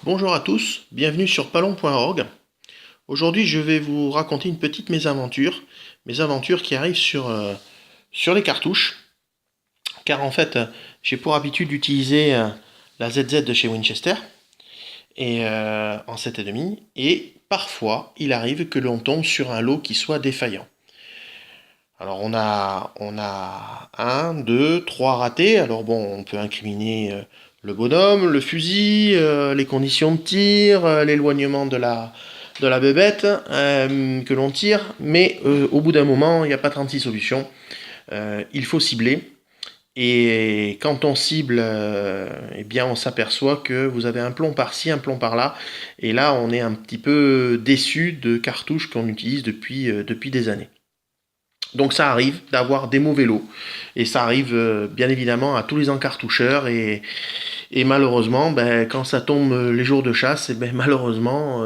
Bonjour à tous, bienvenue sur palon.org. Aujourd'hui, je vais vous raconter une petite mésaventure qui arrive sur les cartouches, car en fait, j'ai pour habitude d'utiliser la ZZ de chez Winchester en 7,5, et parfois, il arrive que l'on tombe sur un lot qui soit défaillant. Alors on a un, deux, trois ratés. Alors bon, on peut incriminer le bonhomme, le fusil, les conditions de tir, l'éloignement de la bébête que l'on tire, mais au bout d'un moment, il n'y a pas 36 solutions. Il faut cibler. Et quand on cible, eh bien on s'aperçoit que vous avez un plomb par-ci, un plomb par-là. Et là, on est un petit peu déçu de cartouches qu'on utilise depuis des années. Donc ça arrive d'avoir des mauvais lots. Et ça arrive bien évidemment à tous les encartoucheurs. Et malheureusement, ben, quand ça tombe les jours de chasse, et ben, malheureusement,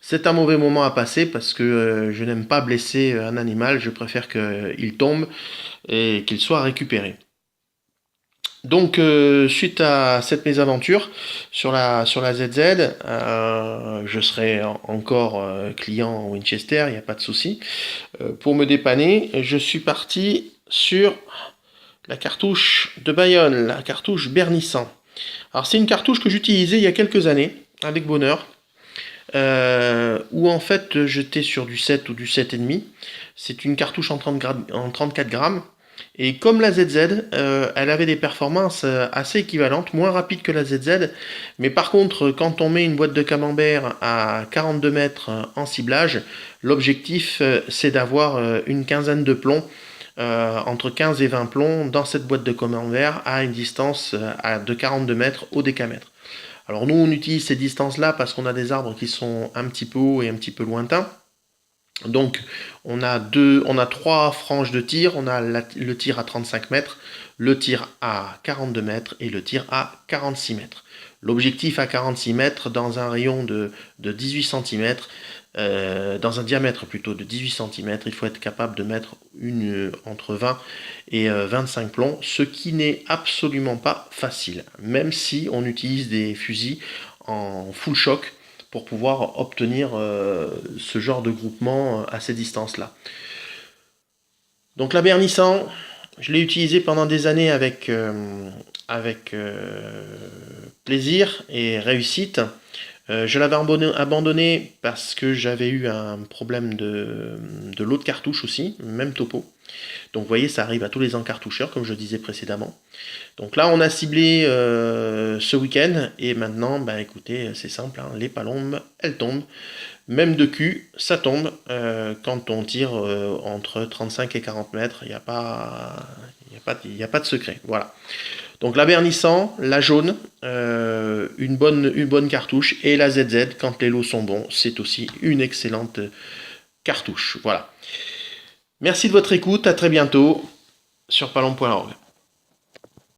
c'est un mauvais moment à passer parce que je n'aime pas blesser un animal. Je préfère qu'il tombe et qu'il soit récupéré. Donc, suite à cette mésaventure sur la ZZ, je serai encore client Winchester, il n'y a pas de souci. Pour me dépanner, je suis parti sur la cartouche de Bayonne, la cartouche Bernissant. Alors, c'est une cartouche que j'utilisais il y a quelques années, avec bonheur, où en fait j'étais sur du 7 ou du 7,5. C'est une cartouche en 34 grammes. Et comme la ZZ, elle avait des performances assez équivalentes, moins rapides que la ZZ, mais par contre, quand on met une boîte de camembert à 42 mètres en ciblage, l'objectif c'est d'avoir une quinzaine de plombs, entre 15 et 20 plombs dans cette boîte de camembert à une distance de 42 mètres au décamètre. Alors nous, on utilise ces distances-là parce qu'on a des arbres qui sont un petit peu hauts et un petit peu lointains. Donc on a trois franges de tir, on a le tir à 35 mètres, le tir à 42 mètres et le tir à 46 mètres. L'objectif à 46 mètres dans un rayon de 18 cm, dans un diamètre plutôt de 18 cm, il faut être capable de mettre entre 20 et 25 plombs, ce qui n'est absolument pas facile, même si on utilise des fusils en full choc pour pouvoir obtenir ce genre de groupement à ces distances-là. Donc la Bernissant, je l'ai utilisé pendant des années avec plaisir et réussite. Je l'avais abandonné parce que j'avais eu un problème de lot de cartouches aussi, même topo. Donc vous voyez, ça arrive à tous les encartoucheurs, comme je disais précédemment. Donc là, on a ciblé ce week-end, et maintenant, bah écoutez, c'est simple, hein, les palombes, elles tombent. Même de cul, ça tombe quand on tire entre 35 et 40 mètres, il n'y a pas, y a pas de secret. Voilà. Donc la Bernissant, la jaune, une bonne cartouche, et la ZZ, quand les lots sont bons, c'est aussi une excellente cartouche. Voilà. Merci de votre écoute, à très bientôt sur palombe.org.